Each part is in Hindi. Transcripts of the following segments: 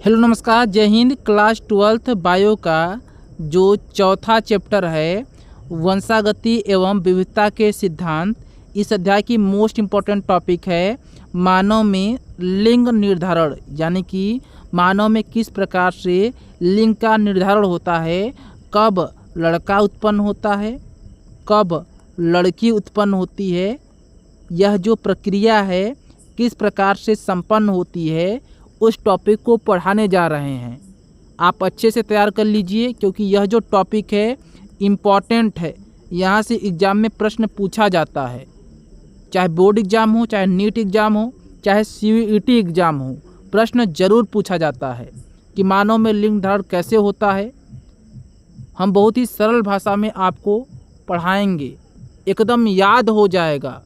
हेलो नमस्कार, जय हिंद। क्लास 12th बायो का जो चौथा चैप्टर है वंशागति एवं विविधता के सिद्धांत, इस अध्याय की मोस्ट इम्पॉर्टेंट टॉपिक है मानव में लिंग निर्धारण, यानी कि मानव में किस प्रकार से लिंग का निर्धारण होता है, कब लड़का उत्पन्न होता है, कब लड़की उत्पन्न होती है, यह जो प्रक्रिया है किस प्रकार से संपन्न होती है, उस टॉपिक को पढ़ाने जा रहे हैं। आप अच्छे से तैयार कर लीजिए, क्योंकि यह जो टॉपिक है इम्पॉर्टेंट है। यहाँ से एग्ज़ाम में प्रश्न पूछा जाता है, चाहे बोर्ड एग्ज़ाम हो, चाहे नीट एग्ज़ाम हो, चाहे सीईटी एग्ज़ाम हो, प्रश्न जरूर पूछा जाता है कि मानव में लिंग निर्धारण कैसे होता है। हम बहुत ही सरल भाषा में आपको पढ़ाएंगे, एकदम याद हो जाएगा,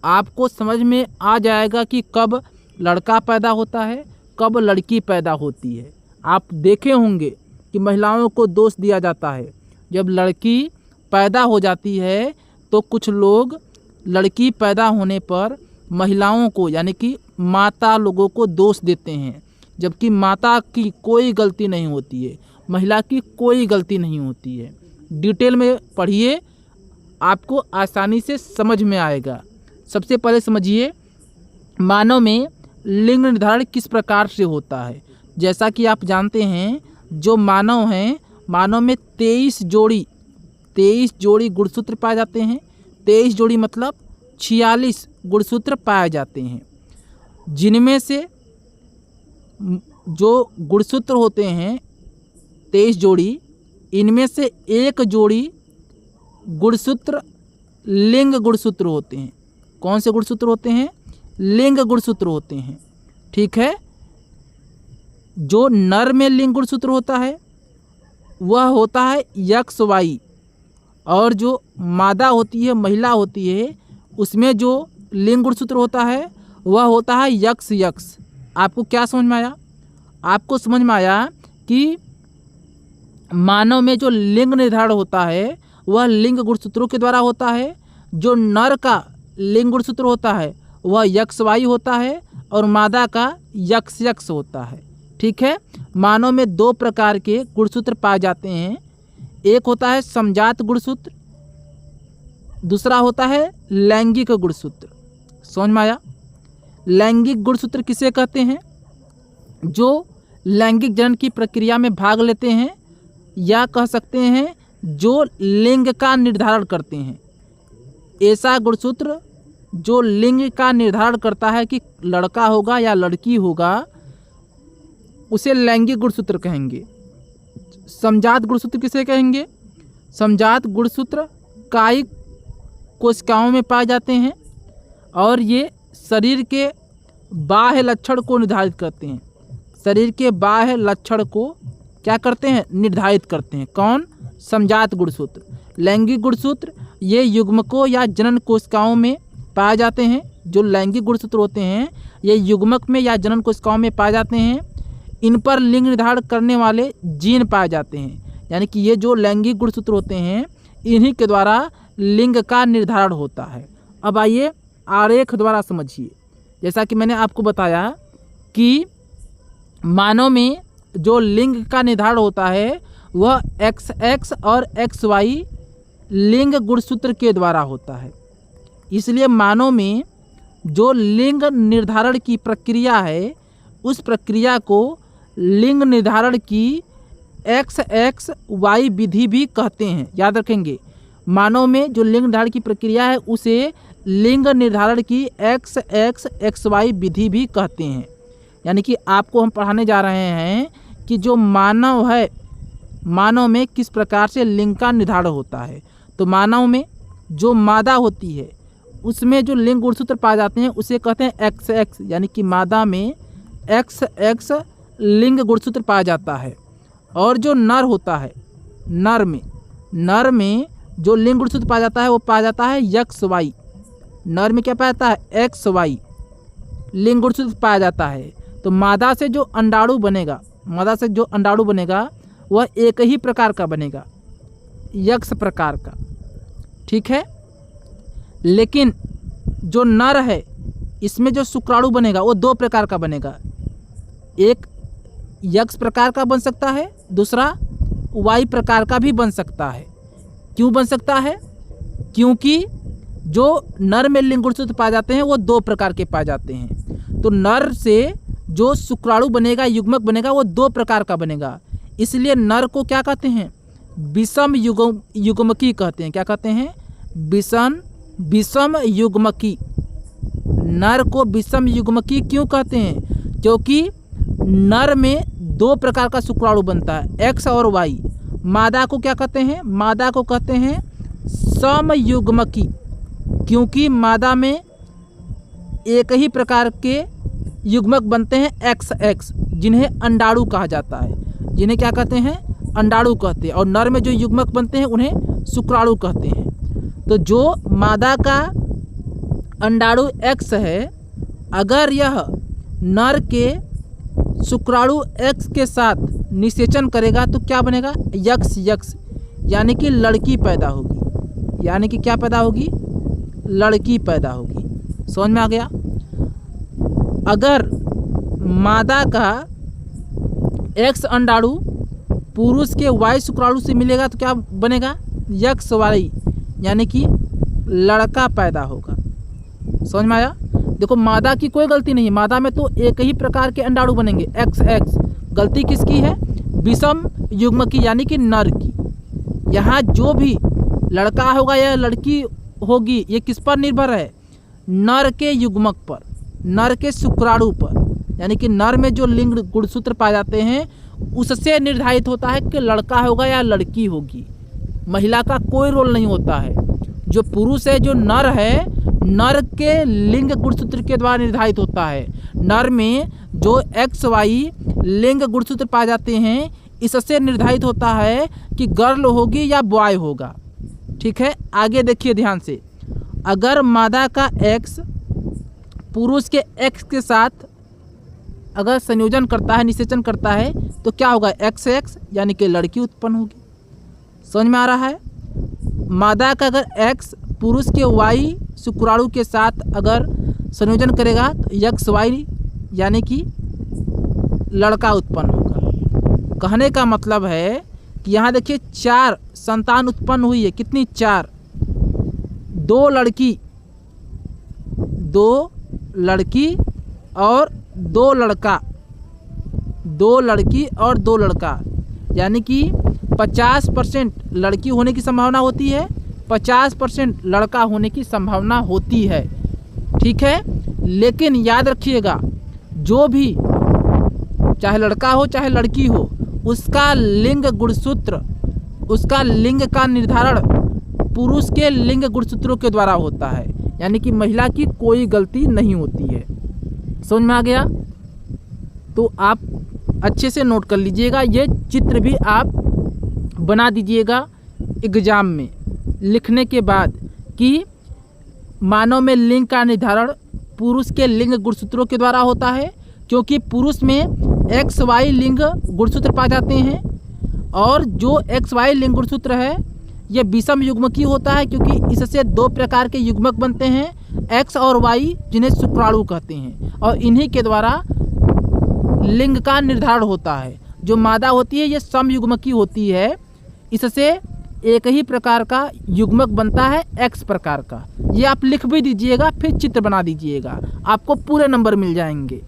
आपको समझ में आ जाएगा कि कब लड़का पैदा होता है, कब लड़की पैदा होती है। आप देखे होंगे कि महिलाओं को दोष दिया जाता है, जब लड़की पैदा हो जाती है तो कुछ लोग लड़की पैदा होने पर महिलाओं को, यानी कि माता लोगों को दोष देते हैं, जबकि माता की कोई गलती नहीं होती है, महिला की कोई गलती नहीं होती है। डिटेल में पढ़िए, आपको आसानी से समझ में आएगा। सबसे पहले समझिए मानव में लिंग निर्धारण किस प्रकार से होता है। जैसा कि आप जानते हैं, जो मानव हैं, मानव में 23 जोड़ी गुणसूत्र पाए जाते हैं। 23 जोड़ी मतलब 46 गुणसूत्र पाए जाते हैं, जिनमें से जो गुणसूत्र होते हैं 23 जोड़ी, इनमें से एक जोड़ी गुणसूत्र लिंग गुणसूत्र होते हैं। कौन से गुणसूत्र होते हैं? लिंग गुणसूत्र होते हैं। ठीक है। जो नर में लिंग गुणसूत्र होता है वह होता है XY, और जो मादा होती है, महिला होती है, उसमें जो लिंग गुणसूत्र होता है वह होता है XX। आपको क्या समझ में आया? आपको समझ में आया कि मानव में जो लिंग निर्धारण होता है वह लिंग गुणसूत्रों के द्वारा होता है। जो नर का लिंग गुणसूत्र होता है वह XY होता है और मादा का XX होता है। ठीक है। मानव में 2 प्रकार के गुणसूत्र पाए जाते हैं। एक होता है समजात गुणसूत्र, दूसरा होता है लैंगिक गुणसूत्र। समझ में आया? लैंगिक गुणसूत्र किसे कहते हैं? जो लैंगिक जनन की प्रक्रिया में भाग लेते हैं, या कह सकते हैं जो लिंग का निर्धारण करते हैं। ऐसा गुणसूत्र जो लिंग का निर्धारण करता है कि लड़का होगा या लड़की होगा, उसे लैंगिक गुणसूत्र कहेंगे। समजात गुणसूत्र किसे कहेंगे? समजात गुणसूत्र कायिक कोशिकाओं में पाए जाते हैं और ये शरीर के बाह्य लक्षण को निर्धारित करते हैं। शरीर के बाह्य लक्षण को क्या करते हैं? निर्धारित करते हैं। कौन? समजात गुणसूत्र। लैंगिक गुणसूत्र ये युग्मकों या जनन कोशिकाओं में पाए जाते हैं। जो लैंगिक गुणसूत्र होते हैं ये युग्मक में या जनन कोशिकाओं में पाए जाते हैं। इन पर लिंग निर्धारण करने वाले जीन पाए जाते हैं, यानी कि ये जो लैंगिक गुणसूत्र होते हैं इन्हीं के द्वारा लिंग का निर्धारण होता है। अब आइए आरेख द्वारा समझिए। जैसा कि मैंने आपको बताया कि मानव में जो लिंग का निर्धारण होता है वह XX और XY लिंग गुणसूत्र के द्वारा होता है। इसलिए मानव में जो लिंग निर्धारण की प्रक्रिया है उस प्रक्रिया को लिंग निर्धारण की XXY विधि भी कहते हैं। याद रखेंगे, मानव में जो लिंग निर्धारण की प्रक्रिया है उसे लिंग निर्धारण की XXXY विधि भी कहते हैं। यानी कि आपको हम पढ़ाने जा रहे हैं कि जो मानव है, मानव में किस प्रकार से लिंग का निर्धारण होता है। तो मानव में जो मादा होती है उसमें जो लिंग गुणसूत्र पाए जाते हैं उसे कहते हैं XX, यानी कि मादा में XX लिंग गुणसूत्र पाया जाता है। और जो नर होता है, नर में जो लिंग गुणसूत्र पाया जाता है वो पाया जाता है XY। नर में क्या पाया जाता है? XY लिंग गुणसूत्र पाया जाता है। तो मादा से जो अंडाणु बनेगा वह एक ही प्रकार का बनेगा, X प्रकार का। ठीक है। लेकिन जो नर है इसमें जो शुक्राणु बनेगा वो 2 प्रकार का बनेगा। एक यक्स प्रकार का बन सकता है, दूसरा वाई प्रकार का भी बन सकता है। क्यों बन सकता है? क्योंकि जो नर में लिंग गुणसूत्र पाए जाते हैं वो दो प्रकार के पाए जाते हैं। तो नर से जो शुक्राणु बनेगा, युग्मक बनेगा, वो दो प्रकार का बनेगा। इसलिए नर को क्या कहते हैं? विषम युग्मकी कहते हैं। क्या कहते हैं? विषम युग्मकी। नर को विषम युग्मकी क्यों कहते हैं? क्योंकि नर में दो प्रकार का शुक्राणु बनता है, एक्स और वाई। मादा को क्या कहते हैं? मादा को कहते हैं समयुग्मकी, क्योंकि मादा में एक ही प्रकार के युग्मक बनते हैं एक्स एक्स, जिन्हें अंडाणु कहा जाता है। जिन्हें क्या कहते हैं? अंडाणु कहते हैं। और नर में जो युग्मक बनते हैं उन्हें शुक्राणु कहते हैं। तो जो मादा का अंडाणु एक्स है, अगर यह नर के शुक्राणु एक्स के साथ निषेचन करेगा तो क्या बनेगा? यक्स यक्स, यानी कि लड़की पैदा होगी। यानी कि क्या पैदा होगी? लड़की पैदा होगी। समझ में आ गया? अगर मादा का एक्स अंडाणु पुरुष के वाई शुक्राणु से मिलेगा तो क्या बनेगा? यक्स वाई, यानी कि लड़का पैदा होगा। समझ में आया? देखो, मादा की कोई गलती नहीं है। मादा में तो एक ही प्रकार के अंडाणु बनेंगे, एक्स एक्स। गलती किसकी है? विषम युग्म की, यानी कि नर की। यहाँ जो भी लड़का होगा या लड़की होगी, ये किस पर निर्भर है? नर के युग्मक पर, नर के शुक्राणु पर। यानी कि नर में जो लिंग गुणसूत्र पाए जाते हैं उससे निर्धारित होता है कि लड़का होगा या लड़की होगी। महिला का कोई रोल नहीं होता है। जो पुरुष है, जो नर है, नर के लिंग गुणसूत्र के द्वारा निर्धारित होता है। नर में जो एक्स वाई लिंग गुणसूत्र पाए जाते हैं, इससे निर्धारित होता है कि गर्ल होगी या बॉय होगा। ठीक है, आगे देखिए ध्यान से। अगर मादा का एक्स पुरुष के एक्स के साथ अगर संयोजन करता है, निषेचन करता है, तो क्या होगा? एक्स एक्स, यानी कि लड़की उत्पन्न होगी। समझ में आ रहा है? मादा का अगर एक्स पुरुष के वाई शुक्राणु के साथ अगर संयोजन करेगा तो एक्स वाई, यानी कि लड़का उत्पन्न होगा। कहने का मतलब है कि यहाँ देखिए 4 संतान उत्पन्न हुई है। कितनी? 4। 2 लड़की, 2 लड़की और 2 लड़का, 2 लड़की और 2 लड़का, यानी कि 50% लड़की होने की संभावना होती है, 50% लड़का होने की संभावना होती है। ठीक है, लेकिन याद रखिएगा, जो भी चाहे लड़का हो चाहे लड़की हो, उसका लिंग गुणसूत्र, उसका लिंग का निर्धारण पुरुष के लिंग गुणसूत्रों के द्वारा होता है। यानी कि महिला की कोई गलती नहीं होती है। समझ में आ गया? तो आप अच्छे से नोट कर लीजिएगा। ये चित्र भी आप बना दीजिएगा एग्जाम में लिखने के बाद कि मानव में लिंग का निर्धारण पुरुष के लिंग गुणसूत्रों के द्वारा होता है, क्योंकि पुरुष में एक्स वाई लिंग गुणसूत्र पाए जाते हैं। और जो एक्स वाई लिंग गुणसूत्र है ये विषम युग्मकी होता है, क्योंकि इससे 2 प्रकार के युग्मक बनते हैं, एक्स और वाई, जिन्हें शुक्राणु कहते हैं। और इन्हीं के द्वारा लिंग का निर्धारण होता है। जो मादा होती है ये समयुग्मकी होती है, इससे एक ही प्रकार का युग्मक बनता है, एक्स प्रकार का। ये आप लिख भी दीजिएगा, फिर चित्र बना दीजिएगा, आपको पूरे नंबर मिल जाएंगे।